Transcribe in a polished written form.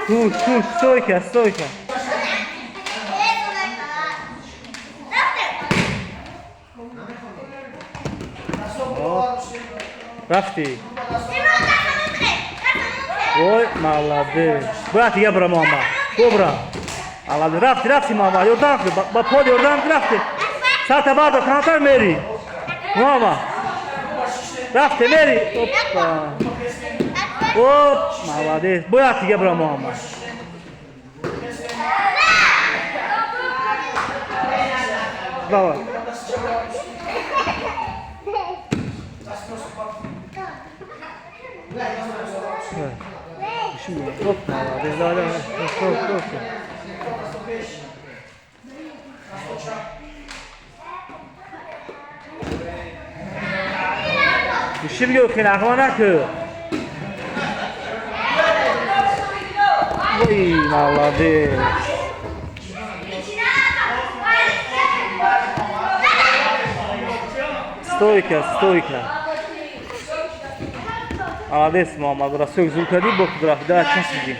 Tuş, stойка, stойка. رفتی. Ой, молодец. Брат, я бра мама. Добра. молодец. رفتی ماما. یردم کن. با پاد یردم کن رفتی. ساعت بعد کانتر میری. ماما. رفتی میری. اوپ. молодец. باید دیگه برا ماما. Давай. Оп, молодец, давай. Düşür yok ki nakmana ki. Oy, молодец. Стойка. Молодец, мама. Раз все зулкади, бог, да, сейчас иди.